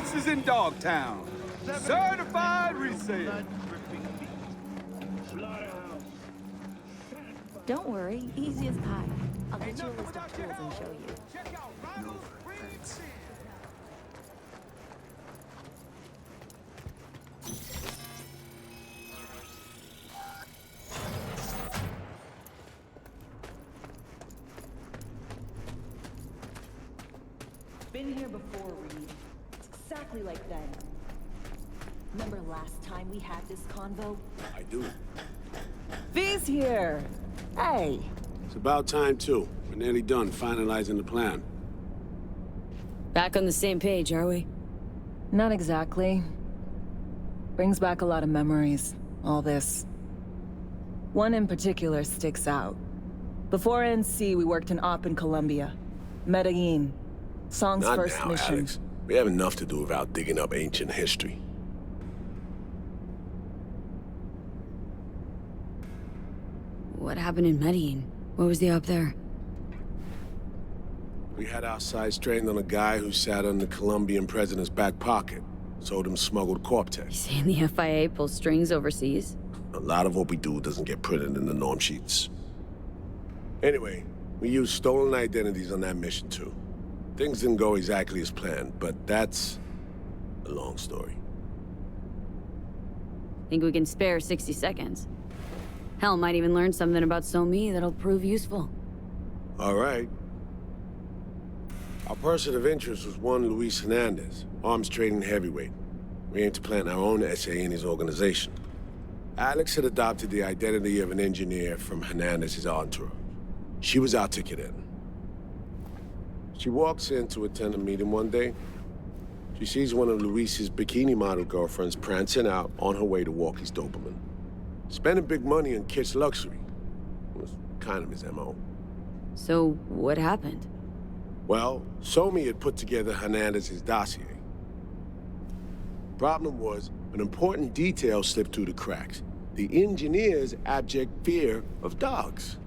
Prices in Dogtown. Certified resale. Don't worry, easy as pie. I'll get you a list of tools and show you. No thanks. Been here before, Reed. It's exactly like then. Remember last time we had this convo? I do. V's here! Hey! It's about time, too. We're nearly done finalizing the plan. Back on the same page, are we? Not exactly. Brings back a lot of memories, all this. One in particular sticks out. Before NC, we worked an op in Colombia. Medellin. Song's Not first now, mission. Alex. We have enough to do without digging up ancient history. What happened in Medellin? What was the op there? We had our sights trained on a guy who sat on the Colombian president's back pocket. Sold him smuggled Corp-Tex. Saying the FIA pulls strings overseas? A lot of what we do doesn't get printed in the norm sheets. Anyway, we used stolen identities on that mission, too. Things didn't go exactly as planned, but that's a long story. Think we can spare 60 seconds? Hell, might even learn something about So-Me that'll prove useful. All right. Our person of interest was one Luis Hernandez, arms trading heavyweight. We aim to plant our own SA in his organization. Alex had adopted the identity of an engineer from Hernandez's entourage. She was our ticket in. She walks in to attend a meeting one day. She sees one of Luis's bikini model girlfriends prancing out on her way to Walkie's Doberman. Spending big money on kitsch luxury. It was kind of his MO. So, what happened? Well, So-Me had put together Hernandez's dossier. Problem was, an important detail slipped through the cracks. The engineer's abject fear of dogs.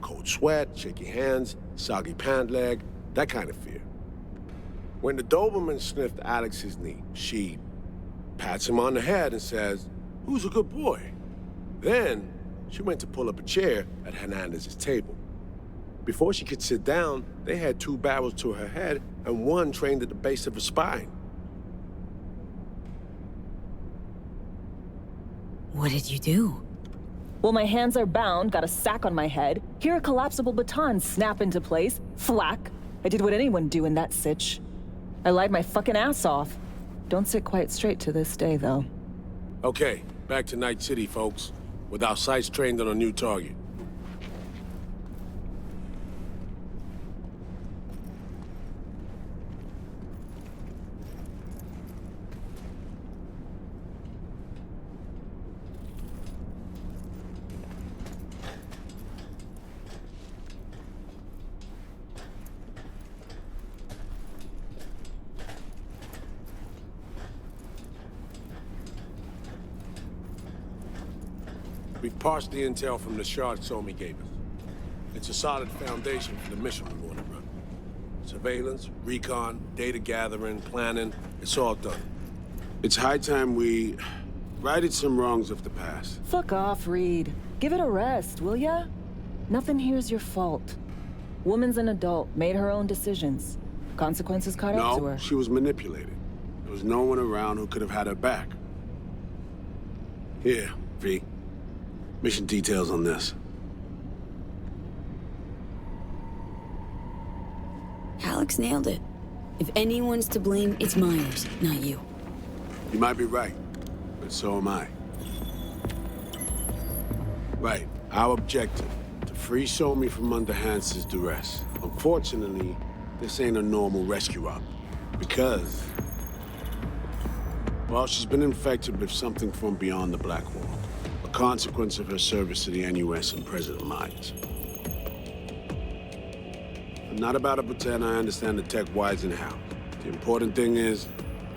Cold sweat, shaky hands, soggy pant leg, that kind of fear. When the Doberman sniffed Alex's knee, she pats him on the head and says, "Who's a good boy?" Then, she went to pull up a chair at Hernandez's table. Before she could sit down, they had two barrels to her head and one trained at the base of her spine. What did you do? Well, my hands are bound, got a sack on my head. Here a collapsible baton snap into place. Thwack. I did what anyone would do in that sitch. I lied my fucking ass off. Don't sit quite straight to this day, though. Okay, back to Night City, folks. With our sights trained on a new target. We've parsed the intel from the shard So-Me gave us. It's a solid foundation for the mission we want to run. Surveillance, recon, data gathering, planning, it's all done. It's high time we righted some wrongs of the past. Fuck off, Reed. Give it a rest, will ya? Nothing here's your fault. Woman's an adult, made her own decisions. Consequences caught up to No, her. she was manipulated. There was no one around who could have had her back. Here, V. Mission details on this. Alex nailed it. If anyone's to blame, it's Myers, not you. You might be right, but so am I. Right, our objective, to free So-Me from under Hansen's duress. Unfortunately, this ain't a normal rescue op, because, well, she's been infected with something from beyond the Black Wall. A consequence of her service to the NUS and President Myers. I'm not about to pretend I understand the tech whys and how. The important thing is,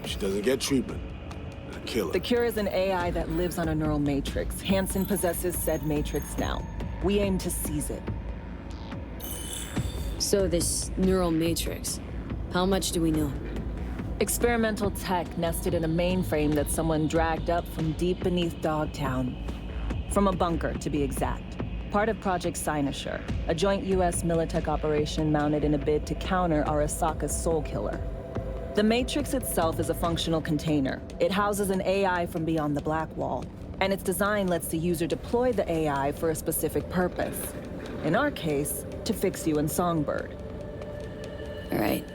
if she doesn't get treatment, I kill her. The cure is an AI that lives on a neural matrix. Hansen possesses said matrix now. We aim to seize it. So this neural matrix, how much do we know? Experimental tech nested in a mainframe that someone dragged up from deep beneath Dogtown. From a bunker, to be exact. Part of Project Cynosure, a joint US Militech operation mounted in a bid to counter Arasaka's Soul Killer. The Matrix itself is a functional container. It houses an AI from beyond the Black Wall, and its design lets the user deploy the AI for a specific purpose. In our case, to fix you and Songbird. All right.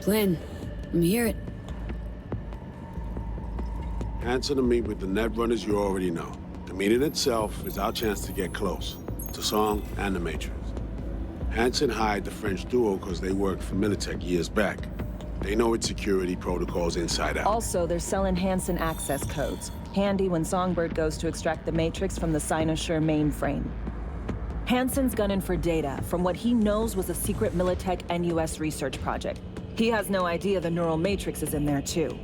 Glenn, let me hear it. Answer to meet with the Netrunners you already know. The meeting itself is our chance to get close to Song and the Matrix. Hanson hired the French duo because they worked for Militech years back. They know its security protocols inside out. Also, they're selling Hanson access codes. Handy when Songbird goes to extract the Matrix from the Cynosure mainframe. Hanson's gunning for data from what he knows was a secret Militech and US research project. He has no idea the neural matrix is in there too.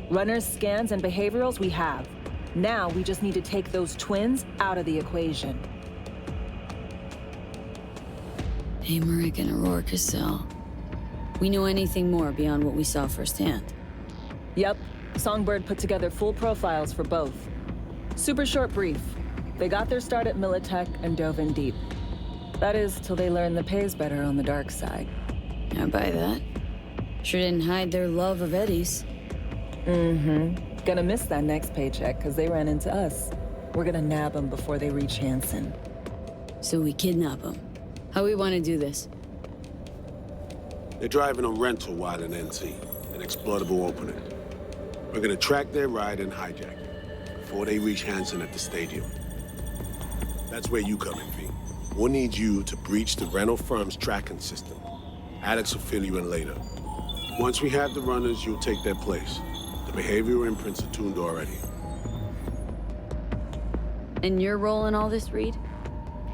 Runners, scans, and behaviorals we have. Now we just need to take those twins out of the equation. Amaric and Aurora Cassell. We know anything more beyond what we saw firsthand? Yep. Songbird put together full profiles for both. Super short brief. They got their start at Militech and dove in deep. That is, till they learned the pay's better on the dark side. I buy that. Sure didn't hide their love of Eddie's. Mm-hmm. Gonna miss that next paycheck, because they ran into us. We're gonna nab them before they reach Hanson. So we kidnap them. How we want to do this? They're driving a rental while in NC, an exploitable opening. We're gonna track their ride and hijack it before they reach Hanson at the stadium. That's where you come in, V. We'll need you to breach the rental firm's tracking system. Alex will fill you in later. Once we have the runners, you'll take their place. The behavioral imprints are tuned already. And your role in all this, Reed?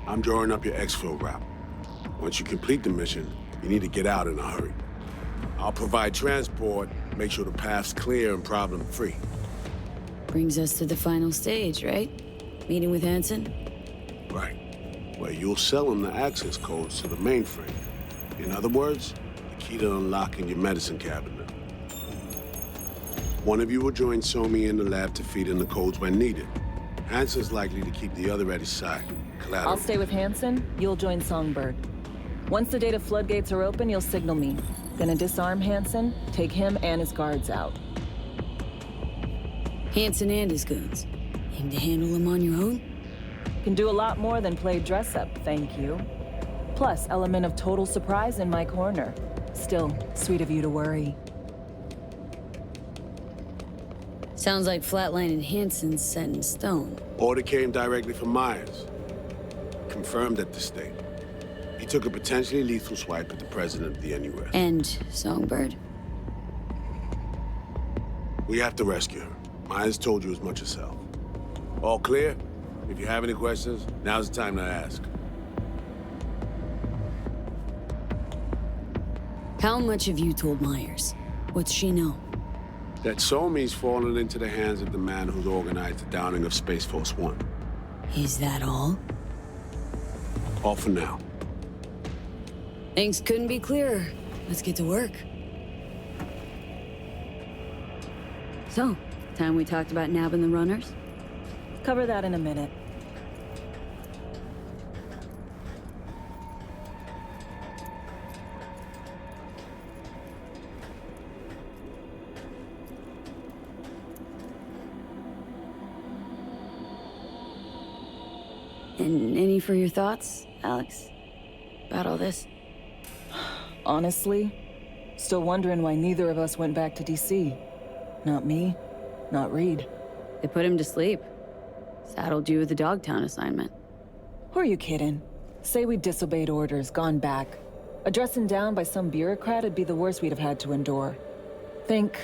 I'm drawing up your exfil route. Once you complete the mission, you need to get out in a hurry. I'll provide transport, make sure the path's clear and problem-free. Brings us to the final stage, right? Meeting with Hanson? Right. Where you'll sell them the access codes to the mainframe. In other words, the key to unlocking your medicine cabinet. One of you will join Somi in the lab to feed in the codes when needed. Hanson's likely to keep the other at his side. Collateral. I'll stay with Hanson, you'll join Songbird. Once the data floodgates are open, you'll signal me. Gonna disarm Hanson, take him and his guards out. Hanson and his goons. Aim to handle them on your own? Can do a lot more than play dress-up, thank you. Plus, element of total surprise in my corner. Still, sweet of you to worry. Sounds like flatlining Hanson's set in stone. Order came directly from Myers. Confirmed at the state. He took a potentially lethal swipe at the president of the NUS. And Songbird? We have to rescue her. Myers told you as much herself. All clear? If you have any questions, now's the time to ask. How much have you told Myers? What's she know? That Somi's fallen into the hands of the man who's organized the downing of Space Force One. Is that all? All for now. Things couldn't be clearer. Let's get to work. So, time we talked about nabbing the runners? Cover that in a minute. And any for your thoughts, Alex? About all this? Honestly, still wondering why neither of us went back to DC. Not me, not Reed. They put him to sleep. Saddled you with the Dogtown assignment. Who are you kidding? Say we disobeyed orders, gone back. A dressing down by some bureaucrat would be the worst we'd have had to endure. Think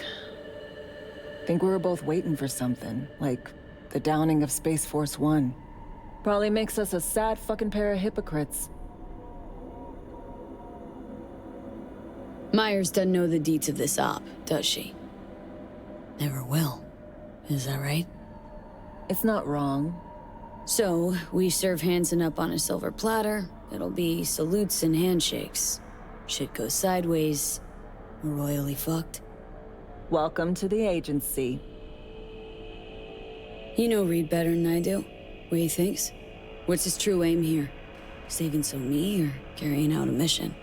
we were both waiting for something, like the downing of Space Force One. Probably makes us a sad fucking pair of hypocrites. Myers doesn't know the deets of this op, does she? Never will. Is that right? It's not wrong. So, we serve Hanson up on a silver platter. It'll be salutes and handshakes. Shit goes sideways. We're royally fucked. Welcome to the agency. You know Reed better than I do. What he thinks? What's his true aim here? Saving me or carrying out a mission?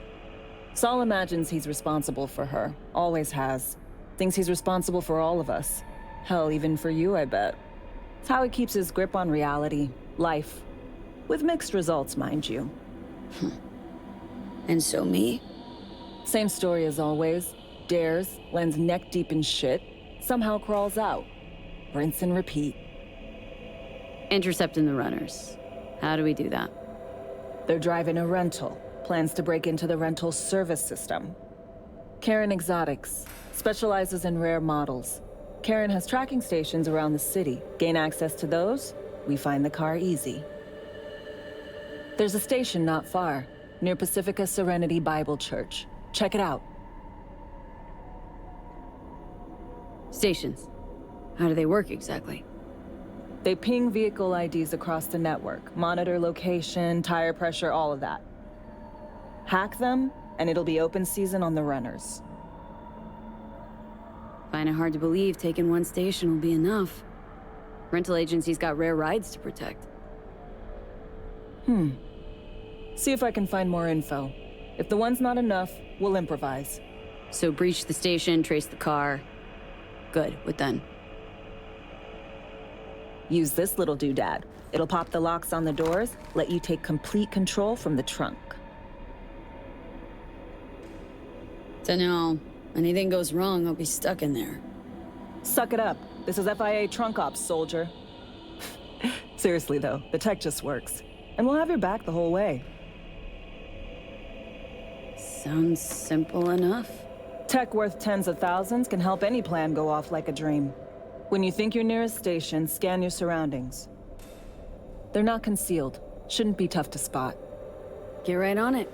Saul imagines he's responsible for her. Always has. Thinks he's responsible for all of us. Hell, even for you, I bet. It's how he keeps his grip on reality. Life. With mixed results, mind you. And me? Same story as always. Dares, lands neck deep in shit, somehow crawls out. Rinse and repeat. Intercepting the runners. How do we do that? They're driving a rental. Plans to break into the rental service system. Karen Exotics. Specializes in rare models. Karen has tracking stations around the city. Gain access to those, we find the car easy. There's a station not far, near Pacifica Serenity Bible Church. Check it out. Stations. How do they work exactly? They ping vehicle IDs across the network, monitor location, tire pressure, all of that. Hack them, and it'll be open season on the runners. Find it hard to believe taking one station will be enough. Rental agencies got rare rides to protect. See if I can find more info. If the one's not enough, we'll improvise. So breach the station, trace the car. Good, what then? Use this little doodad. It'll pop the locks on the doors, let you take complete control from the trunk. So now, anything goes wrong, I'll be stuck in there. Suck it up. This is FIA trunk ops, soldier. Seriously though, the tech just works. And we'll have your back the whole way. Sounds simple enough. Tech worth tens of thousands can help any plan go off like a dream. When you think your nearest station, scan your surroundings. They're not concealed. Shouldn't be tough to spot. Get right on it.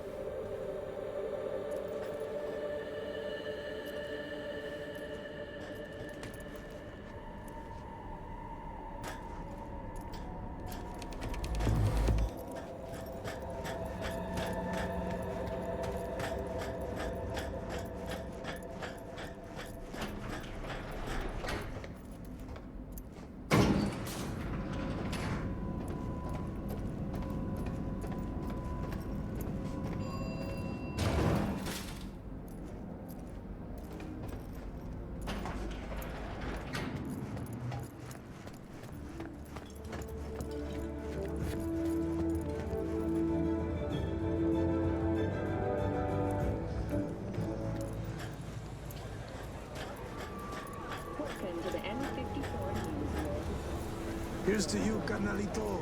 Here's to you, carnalito.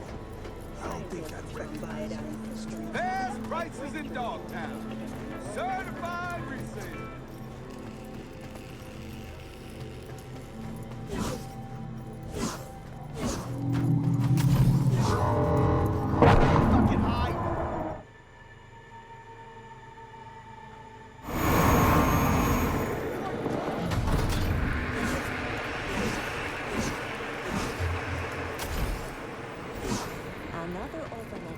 I don't think I'd recognize you on the street. Best prices in Dogtown. Certified resale. Fucking high. Another opening.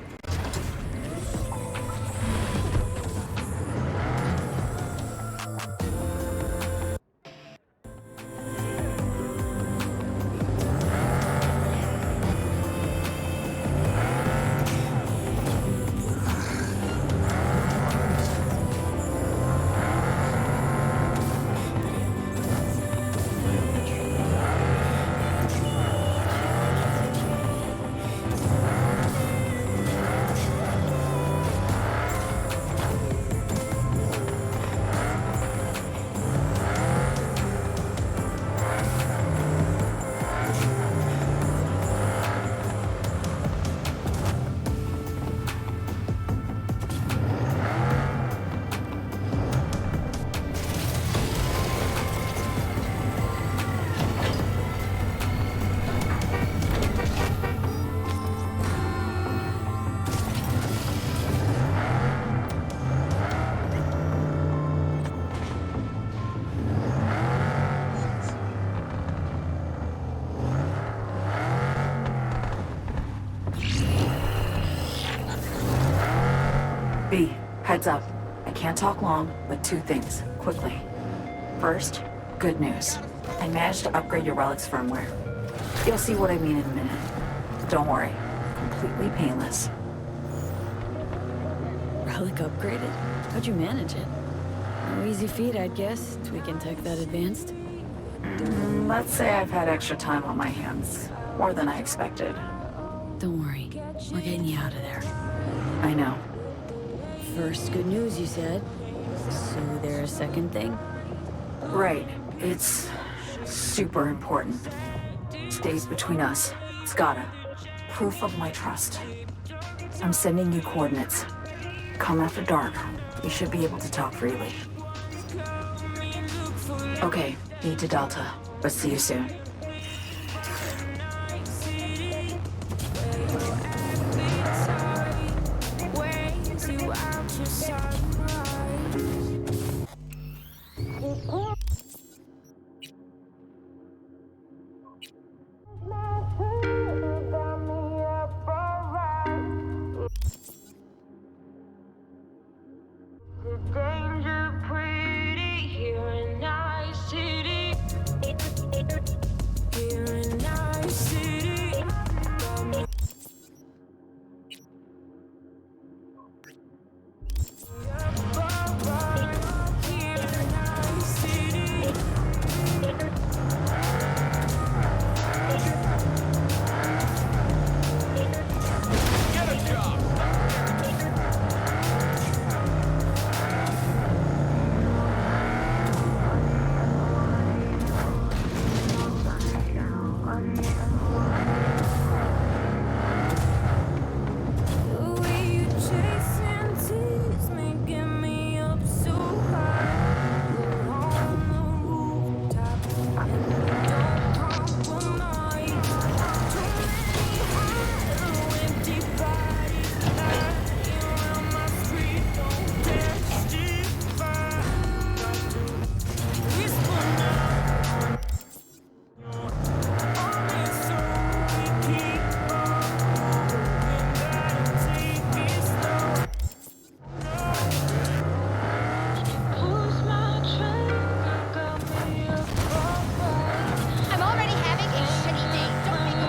B, heads up. I can't talk long, but two things, quickly. First, Good news. I managed to upgrade your relic's firmware. You'll see what I mean in a minute. Don't worry. Completely painless. Relic upgraded? How'd you manage it? No easy feat, I'd guess, tweaking tech that advanced. Let's say I've had extra time on my hands. More than I expected. Don't worry. We're getting you out of there. I know. First good news, you said. So there's a second thing? Right. It's super important. Stays between us. It's gotta. Proof of my trust. I'm sending you coordinates. Come after dark. We should be able to talk freely. Okay, need to Delta. But see you soon. I'm already having a shitty day. Don't make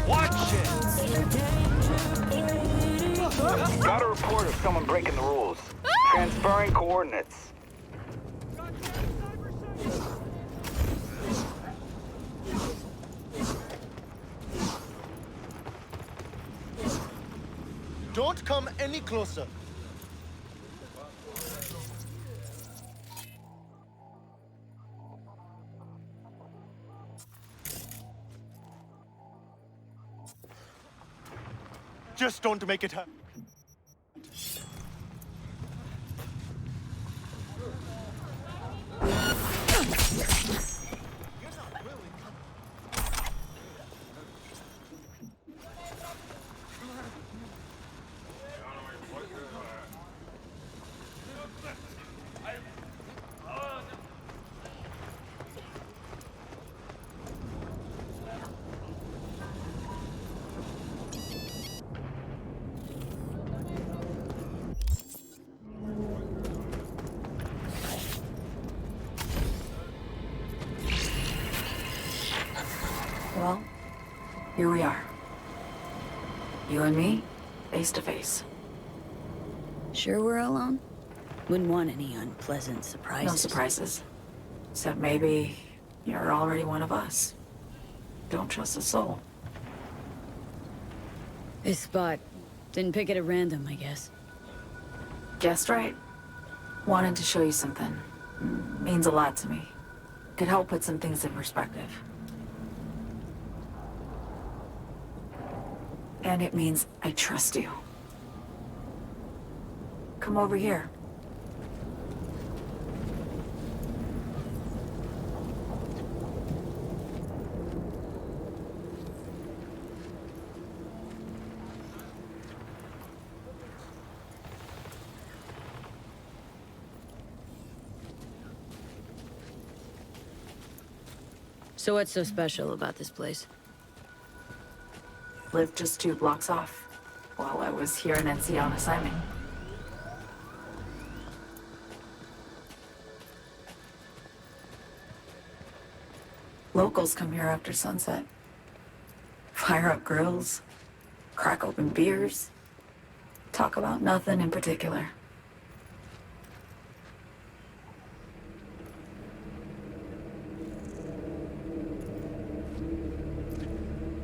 Watch it! Got a report of someone breaking the rules. Transferring coordinates. Don't come any closer. Just don't make it happen. Well, here we are. You and me, face to face. Sure we're alone? Wouldn't want any unpleasant surprises. No surprises. Except maybe you're already one of us. Don't trust a soul. This spot. Didn't pick it at random, I guess. Guessed right. Wanted to show you something. Means a lot to me. Could help put some things in perspective. And it means I trust you. Come over here. So what's so special about this place? Lived just 2 blocks off, while I was here in NC on assignment. Locals come here after sunset. Fire up grills, crack open beers, talk about nothing in particular.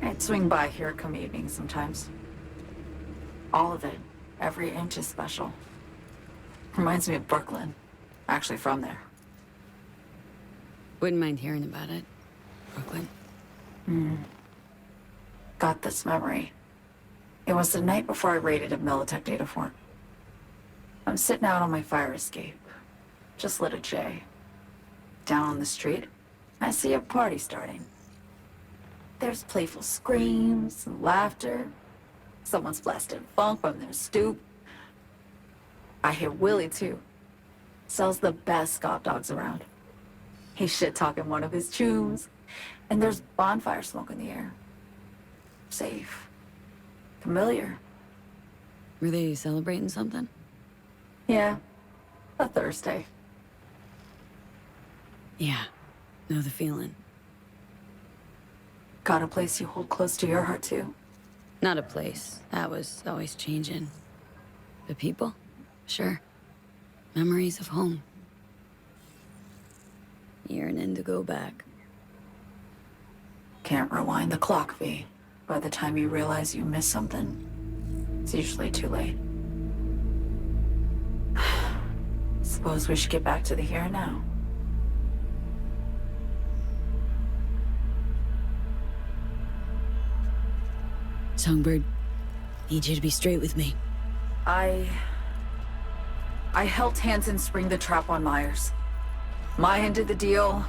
I'd swing by here come evening sometimes. All of it, every inch is special. Reminds me of Brooklyn. Actually from there. Wouldn't mind hearing about it. Brooklyn. Got this memory. It was the night before I raided a Militech data fort. I'm sitting out on my fire escape. Just lit a J. Down on the street, I see a party starting. There's playful screams and laughter. Someone's blasting funk from their stoop. I hear Willie, too. Sells the best Scott dogs around. He's shit-talking one of his chooms. And there's bonfire smoke in the air. Safe. Familiar. Were they celebrating something? Yeah. A Thursday. Yeah. Know the feeling. Got a place you hold close to your heart, too. Not a place. That was always changing. But people? Sure. Memories of home. Yearning to go back. Can't rewind the clock, V. By the time you realize you missed something, it's usually too late. Suppose we should get back to the here and now. Songbird, need you to be straight with me. I helped Hansen spring the trap on Myers. Maya did the deal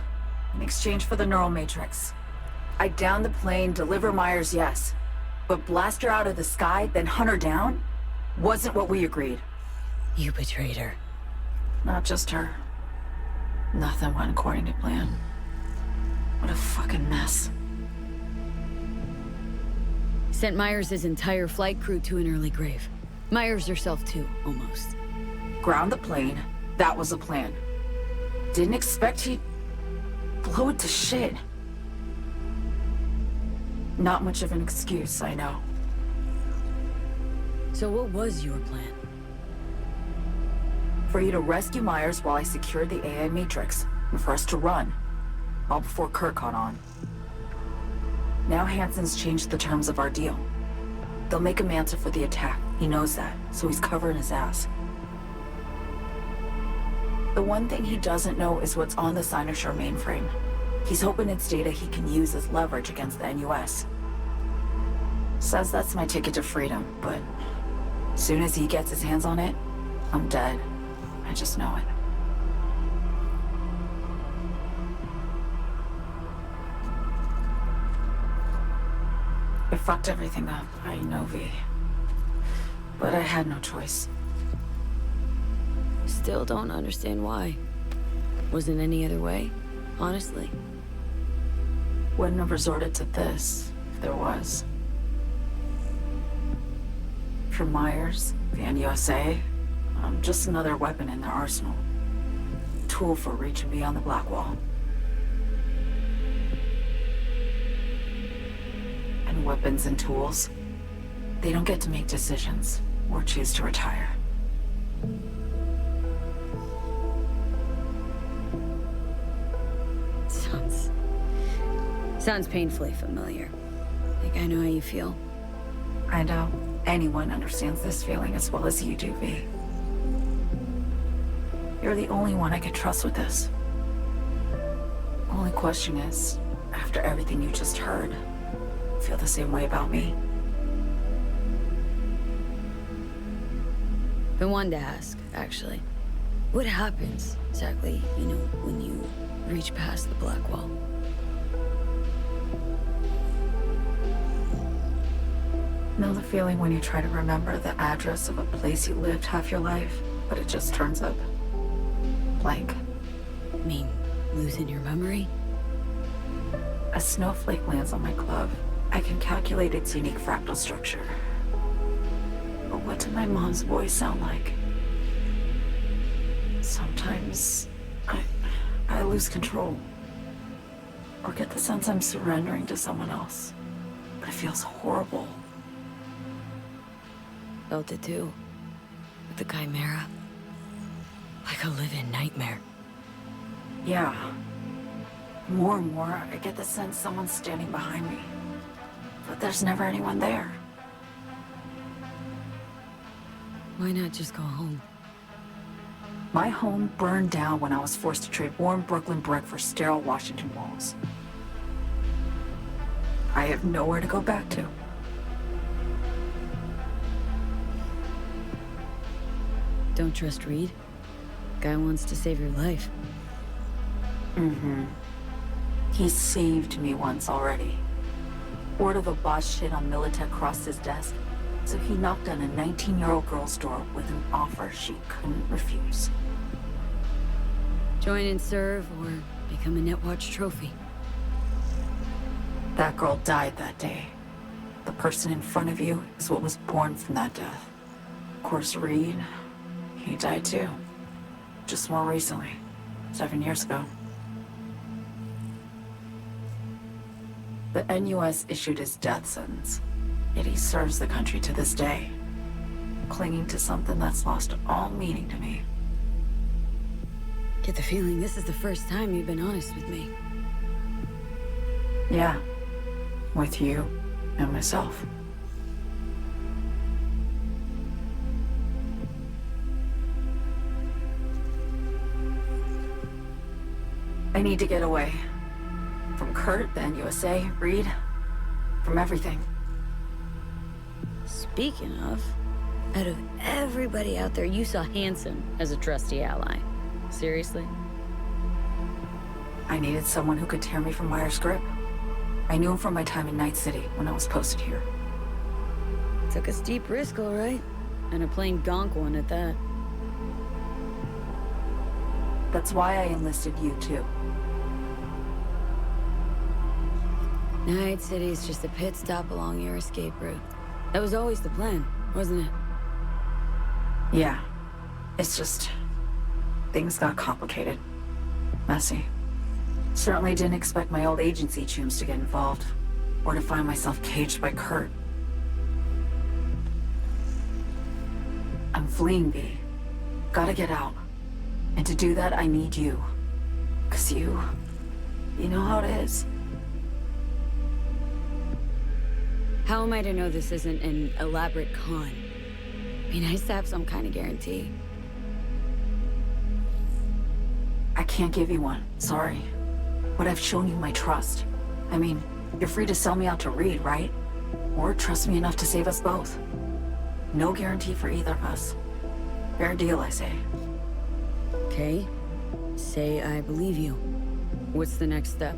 in exchange for the neural matrix. I downed the plane, deliver Myers, yes. But blast her out of the sky, then hunt her down? Wasn't what we agreed. You betrayed her. Not just her. Nothing went according to plan. What a fucking mess. Sent Myers' entire flight crew to an early grave. Myers herself too, almost. Ground the plane. That was the plan. Didn't expect he'd blow it to shit. Not much of an excuse, I know. So what was your plan? For you to rescue Myers while I secured the AI Matrix, and for us to run. All before Kirk caught on. Now Hansen's changed the terms of our deal. They'll make him answer for the attack. He knows that, so he's covering his ass. The one thing he doesn't know is what's on the Cynosure mainframe. He's hoping it's data he can use as leverage against the NUS. Says that's my ticket to freedom, but soon as he gets his hands on it, I'm dead. I just know it. It fucked everything up, I know, V. But I had no choice. Still don't understand why. Wasn't any other way, honestly. Wouldn't have resorted to this, if there was. For Myers, the NUSA, I'm just another weapon in their arsenal. Tool for reaching beyond the Black Wall. And weapons and tools, they don't get to make decisions or choose to retire. Sounds painfully familiar. Think I know how you feel. I know anyone understands this feeling as well as you do, V. You're the only one I can trust with this. Only question is, after everything you just heard, feel the same way about me? Been wanting to ask, actually. What happens, exactly, when you reach past the Black Wall? Know the feeling when you try to remember the address of a place you lived half your life, but it just turns up blank. Mean losing your memory? a snowflake lands on my glove, I can calculate its unique fractal structure. But what did my mom's voice sound like? Sometimes I lose control. Or get the sense I'm surrendering to someone else. But it feels horrible. Felt it too. With the Chimera. Like a living nightmare. Yeah. More and more, I get the sense someone's standing behind me. But there's never anyone there. Why not just go home? My home burned down when I was forced to trade warm Brooklyn brick for sterile Washington walls. I have nowhere to go back to. Don't trust Reed? Guy wants to save your life. Mm-hmm. He saved me once already. Word of a boss shit on Militech crossed his desk, so he knocked on a 19-year-old girl's door with an offer she couldn't refuse. Join and serve, or become a Netwatch trophy. That girl died that day. The person in front of you is what was born from that death. Of course, Reed, he died too. Just more recently. 7 years ago. The NUS issued his death sentence, yet he serves the country to this day, clinging to something that's lost all meaning to me. Get the feeling this is the first time you've been honest with me. Yeah, with you and myself. I need to get away. From Kurt, the NUSA, Reed, from everything. Speaking of, out of everybody out there, you saw Hansen as a trusty ally. Seriously? I needed someone who could tear me from Myers' grip. I knew him from my time in Night City when I was posted here. Took a steep risk, all right. And a plain gonk one at that. That's why I enlisted you, too. Night City's just a pit stop along your escape route. That was always the plan, wasn't it? Yeah. It's just... things got complicated. Messy. Certainly didn't expect my old agency chooms to get involved. Or to find myself caged by Kurt. I'm fleeing, V. Gotta get out. And to do that, I need you. 'Cause you know how it is. How am I to know this isn't an elaborate con? Be nice to have some kind of guarantee. I can't give you one, sorry. But I've shown you my trust. I mean, you're free to sell me out to Reed, right? Or trust me enough to save us both. No guarantee for either of us. Fair deal, I say. Okay. Say I believe you. What's the next step?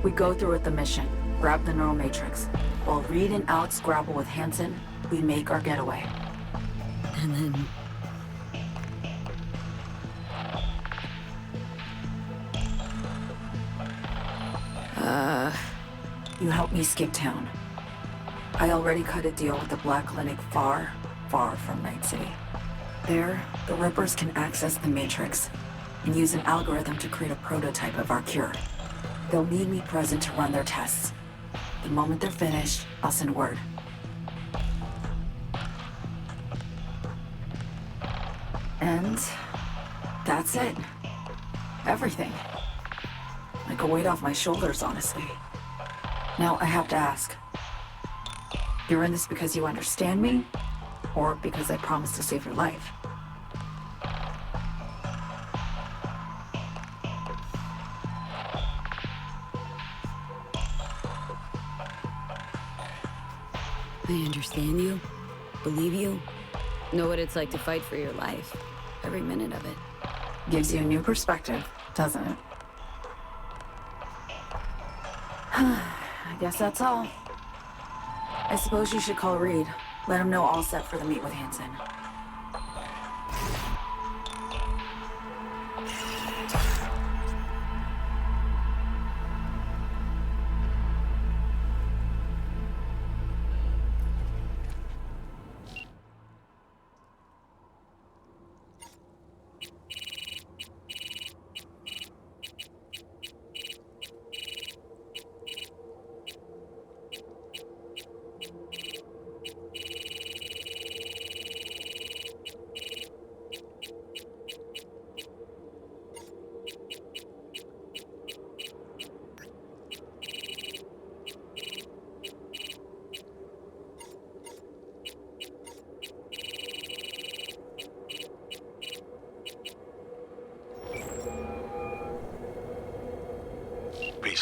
We go through with the mission. Grab the neural matrix. While Reed and Alex grapple with Hansen, we make our getaway. And then... You help me skip town. I already cut a deal with the Black Clinic far, far from Night City. There, the Rippers can access the Matrix and use an algorithm to create a prototype of our cure. They'll need me present to run their tests. The moment they're finished, I'll send word. And that's it. Everything. Like a weight off my shoulders, honestly. Now, I have to ask. You're in this because you understand me? Or because I promised to save your life? I understand you, believe you, know what it's like to fight for your life. Every minute of it. Gives you a new perspective, doesn't it? I guess that's all. I suppose you should call Reed. Let him know all set for the meet with Hansen.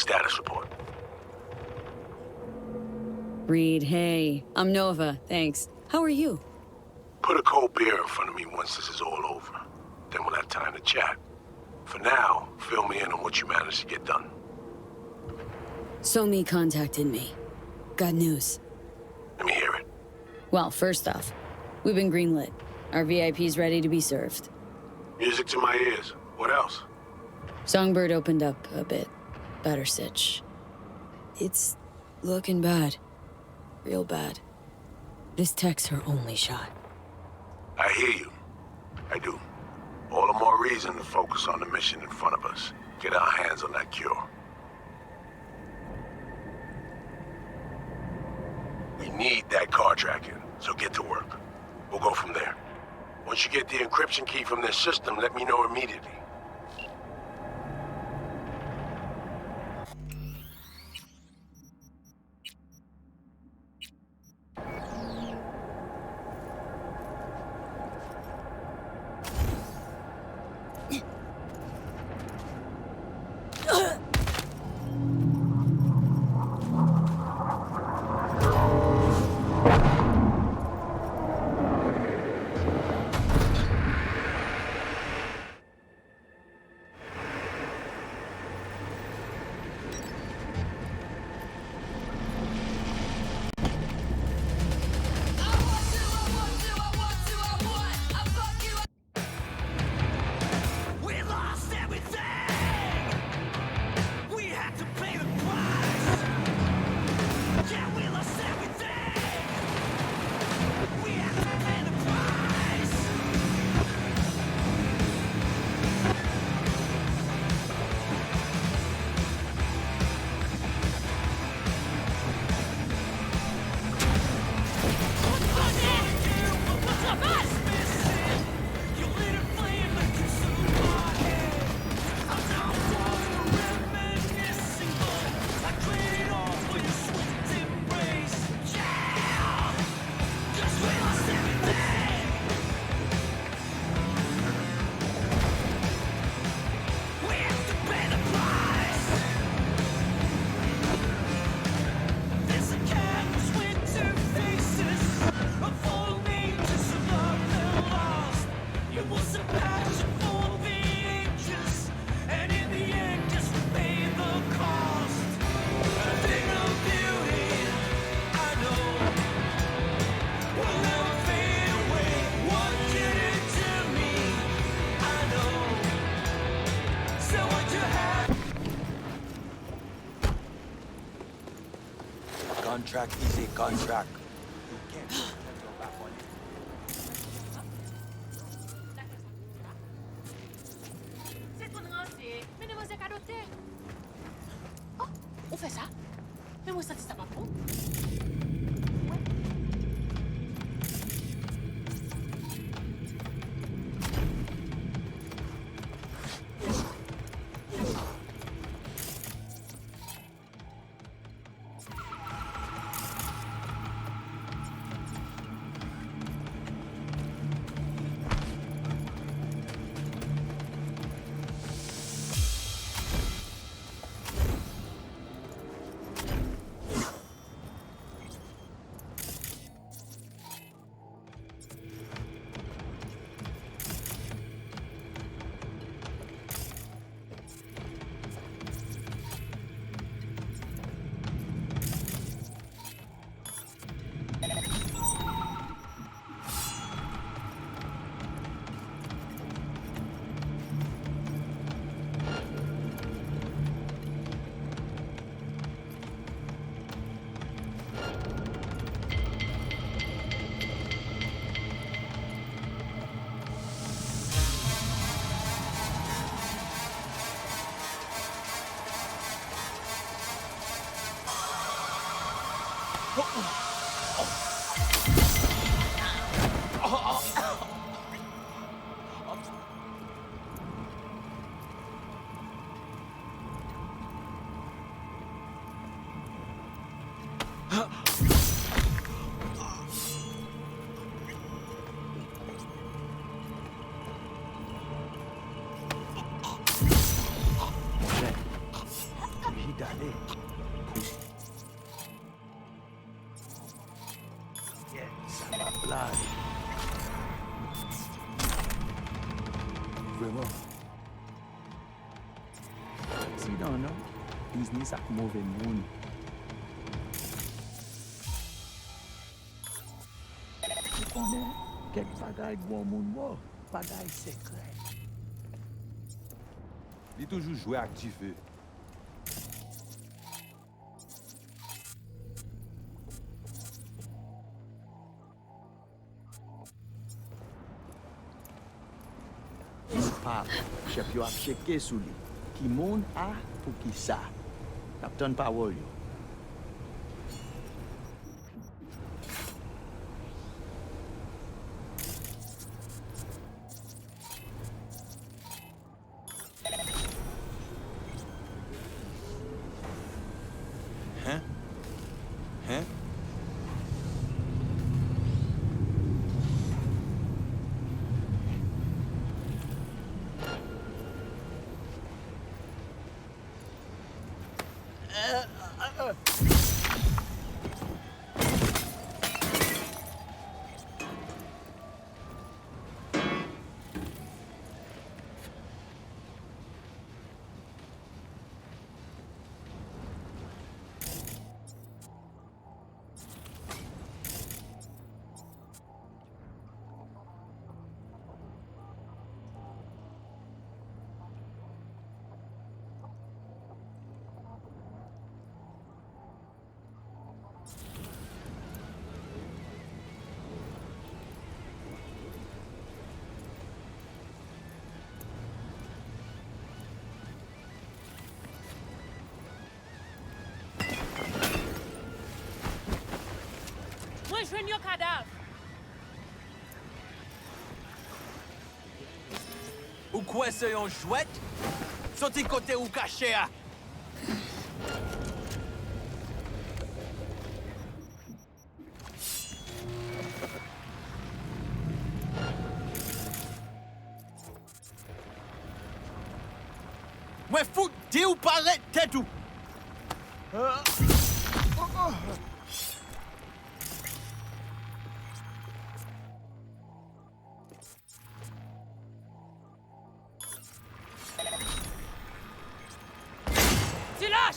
Status report. Reed, hey. I'm Nova, thanks. How are you? Put a cold beer in front of me once this is all over. Then we'll have time to chat. For now, fill me in on what you managed to get done. Somi contacted me. Got news. Let me hear it. Well, first off, we've been greenlit. Our VIP's ready to be served. Music to my ears. What else? Songbird opened up a bit. Better sitch. It's looking bad. Real bad. This tech's her only shot. I hear you. I do. All the more reason to focus on the mission in front of us. Get our hands on that cure. We need that car tracking, so get to work. We'll go from there. Once you get the encryption key from this system, let me know immediately. Contract is a contract. You can't turn your back on it. C'est ton rincé. Mais ne vous cadoté. Oh, on fait ça. Mais moi, ça pas bon. bad. Vraiment. Sit down now. Business at moving moon. Tu connais? Quelques bagailles bon moun bon. Bagailles secrets. Il toujours joué activé. Pap, chef yo ap cheke sou li. Ki moun a pou ki sa. Captain Powell yo. Hein? Hein? Moi, je veux un cadavre. Ou quoi c'est yon chouette? Sorti côté ou caché à? Ouais, fou, dis ou paraît, t'es tout. Tu lâches!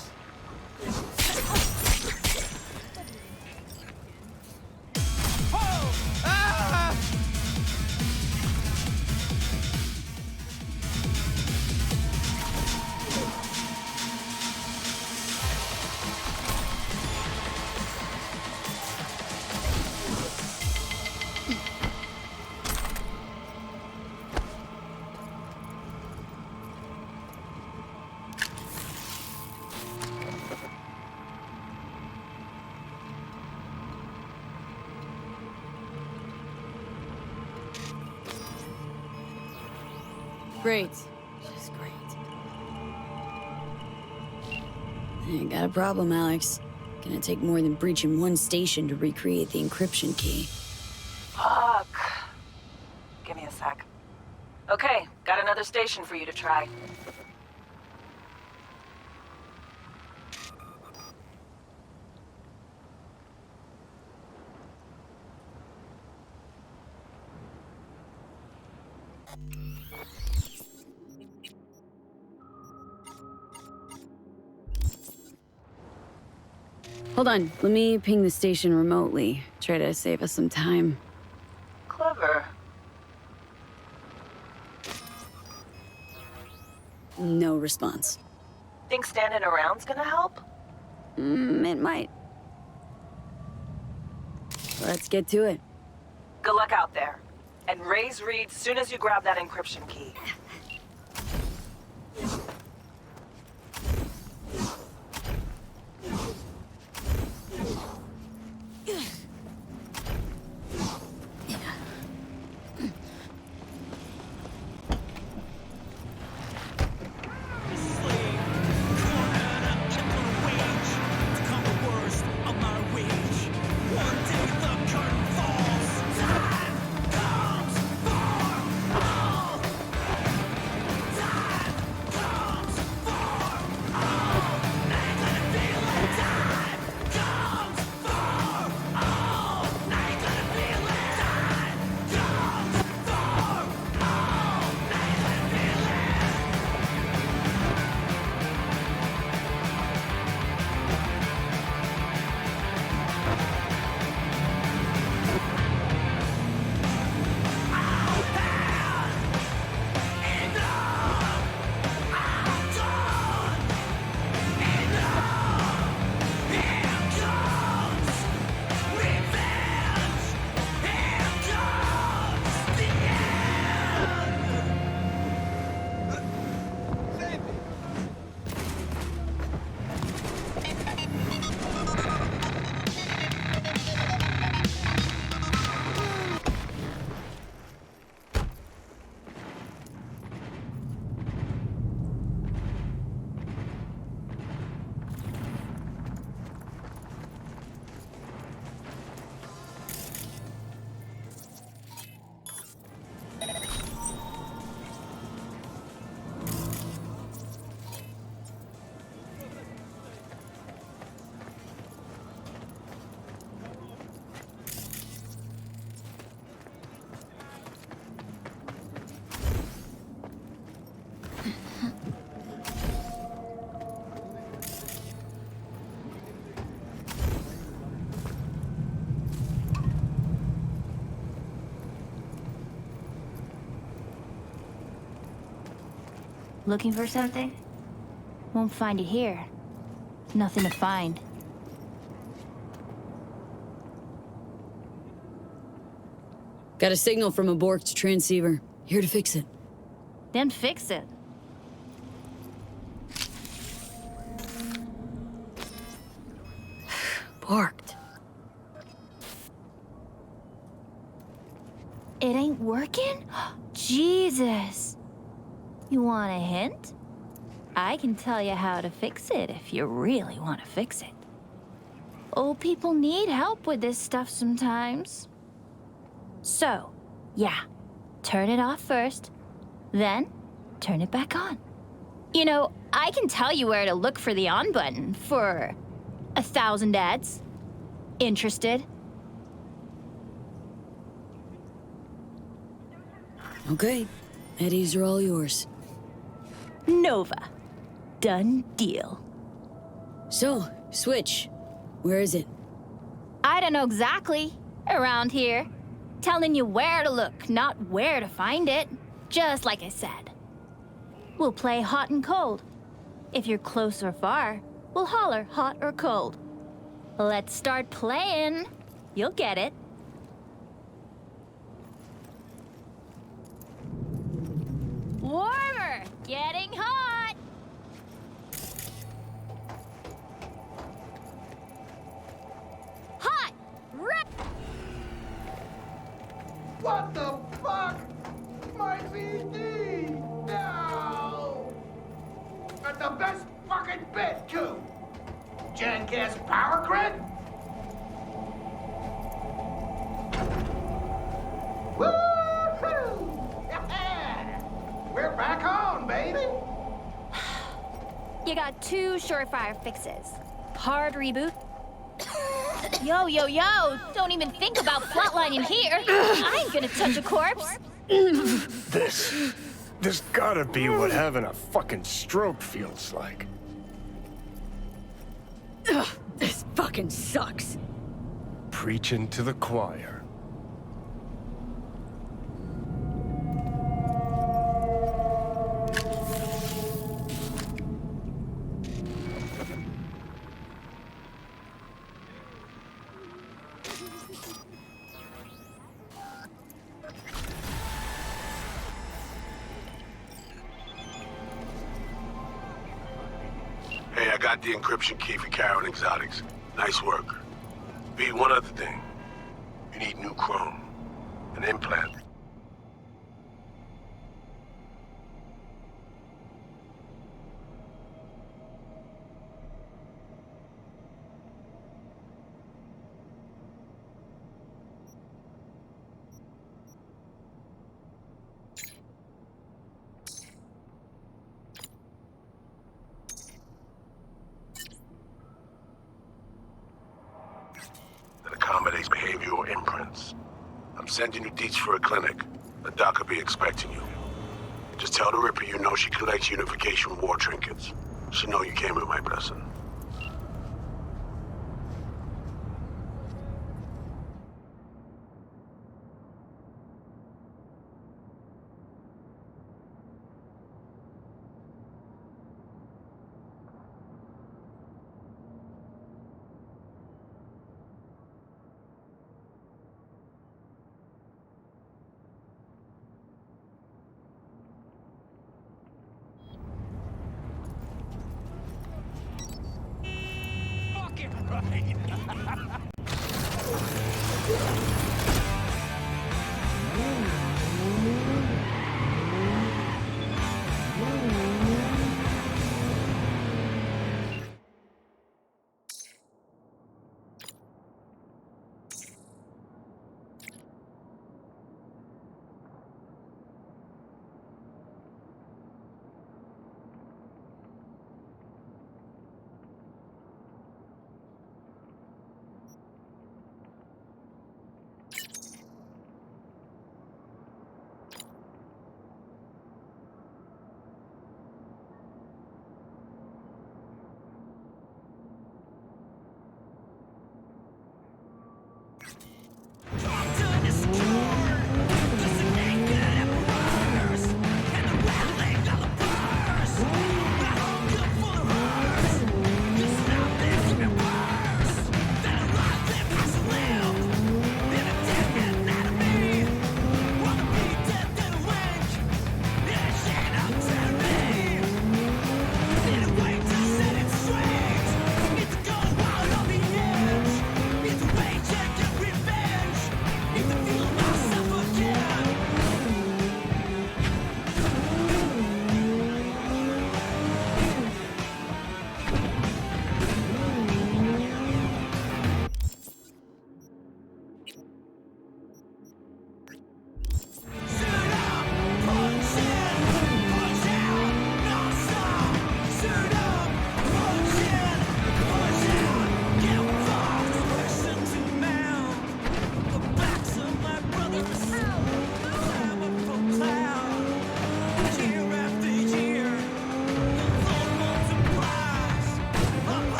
Great. Just great. You got a problem, Alex. Gonna take more than breaching one station to recreate the encryption key. Fuck. Give me a sec. Okay, got another station for you to try. Hold on, let me ping the station remotely. Try to save us some time. Clever. No response. Think standing around's gonna help? It might. Let's get to it. Good luck out there. And raise Reed soon as you grab that encryption key. Looking for something? Won't find it here. Nothing to find. Got a signal from a borked transceiver. Here to fix it. Then fix it. Borked. It ain't working? Jesus. You want a hint? I can tell you how to fix it if you really want to fix it. Old people need help with this stuff sometimes. So, yeah, turn it off first, then turn it back on. You know, I can tell you where to look for the on button for 1,000 ads. Interested? Okay, Eddies are all yours. Nova. Done deal. So, Switch. Where is it? I don't know exactly. Around here. Telling you where to look, not where to find it. Just like I said. We'll play hot and cold. If you're close or far, we'll holler hot or cold. Let's start playing. You'll get it. Warmer! Getting hot! Hot! What the fuck? My CD! No! But the best fucking bit, too! Jancast power grid? Woo-hoo! Yeah! We're back on, baby! You got 2 surefire fixes. Hard reboot. Yo, yo, yo! Don't even think about flatlining here! I ain't gonna touch a corpse! This gotta be what having a fucking stroke feels like. Ugh, this fucking sucks. Preaching to the choir. Hey, I got the encryption key for Karen Exotics. Nice work. B, one other thing. You need new chrome. An implant. That accommodates behavioral imprints. I'm sending you deets for a clinic. The doc will be expecting you. Just tell the Ripper you know she collects unification war trinkets. She know you came with my blessing.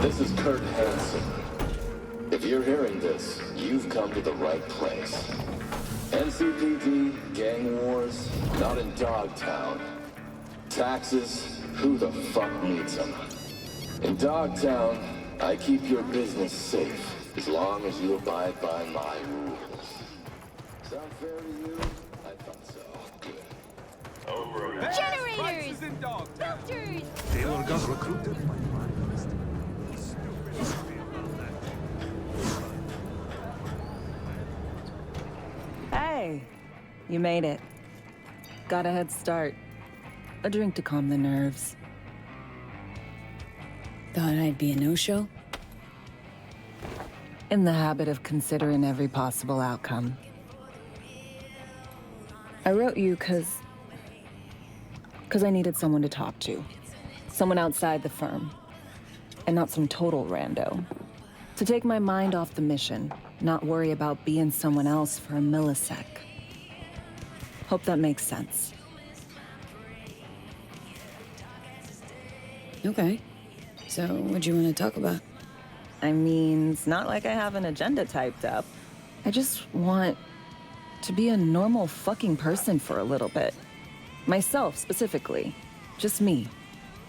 This is Kurt Hansen. If you're hearing this, you've come to the right place. NCPD, gang wars, not in Dogtown. Taxes, who the fuck needs them? In Dogtown, I keep your business safe, as long as you abide by my rules. Sound fair to you? I thought so. Good. Over. Generators! Filters! Taylor got recruited. Hey, you made it. Got a head start. A drink to calm the nerves. Thought I'd be a no-show? In the habit of considering every possible outcome. I wrote you because I needed someone to talk to. Someone outside the firm. And not some total rando. To take my mind off the mission, not worry about being someone else for a millisec. Hope that makes sense. Okay. So, what do you want to talk about? I mean, it's not like I have an agenda typed up. I just want to be a normal fucking person for a little bit. Myself, specifically. Just me.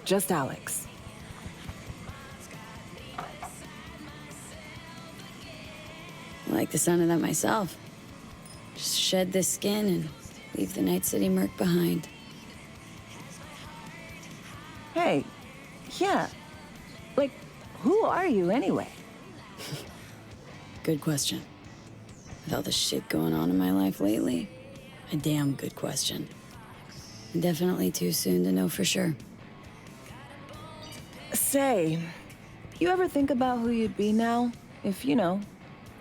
Just Alex. I like the sound of that myself. Just shed this skin and leave the Night City murk behind. Hey, yeah. Like, who are you anyway? Good question. With all the shit going on in my life lately, a damn good question. And definitely too soon to know for sure. Say, you ever think about who you'd be now if, you know,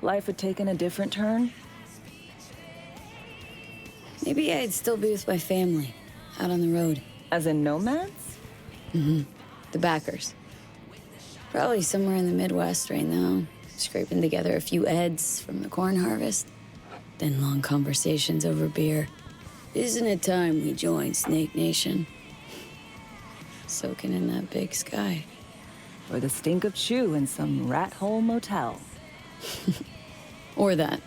life had taken a different turn? Maybe I'd still be with my family, out on the road. As in nomads? Mm-hmm. The backers. Probably somewhere in the Midwest right now, scraping together a few eds from the corn harvest. Then long conversations over beer. Isn't it time we joined Snake Nation? Soaking in that big sky. Or the stink of chew in some rat hole motel. Or that.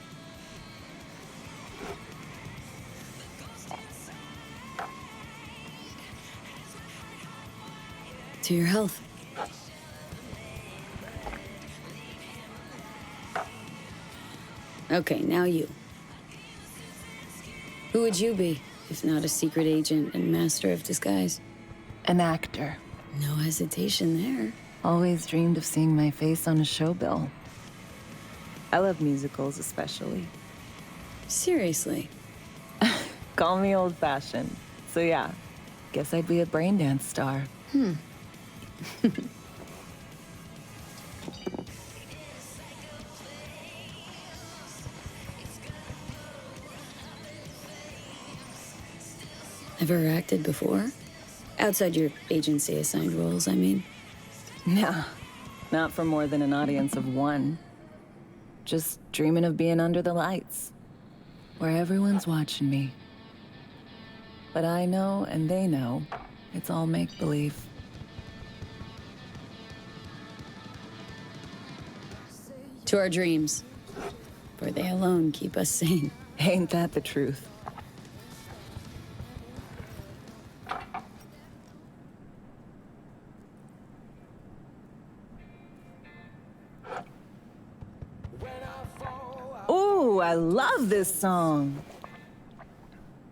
To your health. Okay, now you. Who would you be, if not a secret agent and master of disguise? An actor. No hesitation there. Always dreamed of seeing my face on a show bill. I love musicals, especially. Seriously? Call me old-fashioned. So yeah, guess I'd be a brain dance star. Ever acted before? Outside your agency-assigned roles, I mean. No, not for more than an audience of one. Just dreaming of being under the lights, where everyone's watching me. But I know, and they know, it's all make-believe. To our dreams, for they alone keep us sane. Ain't that the truth? Ooh, I love this song.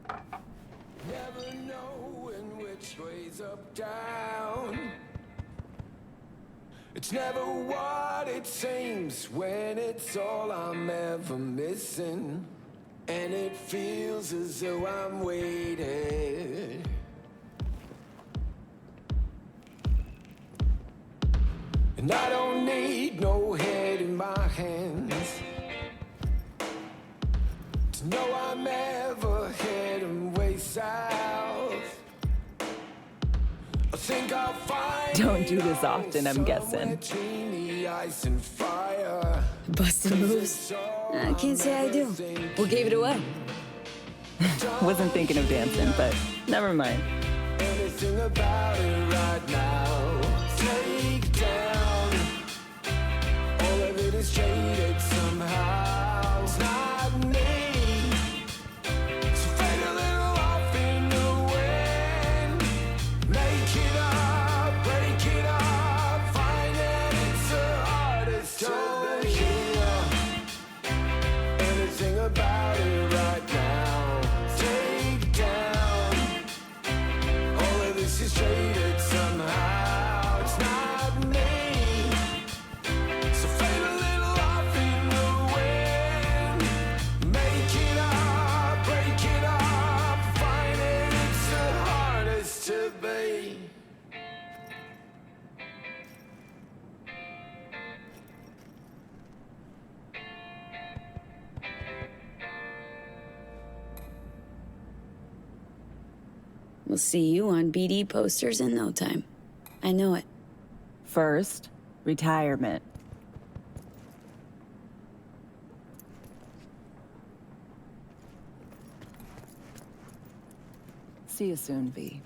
Never knowing which way's up, down. It's never what it seems when it's all I'm ever missing. And it feels as though I'm waiting. And I don't need no head in my hands to know I'm ever heading way south. I think I'll find Don't do this often, I'm guessing. the ice and fire. Busted moves? I can't say I do. What gave it away? Wasn't thinking of dancing, but never mind. Anything about it right now. Take down We'll see you on BD posters in no time. I know it. First, retirement. See you soon, V.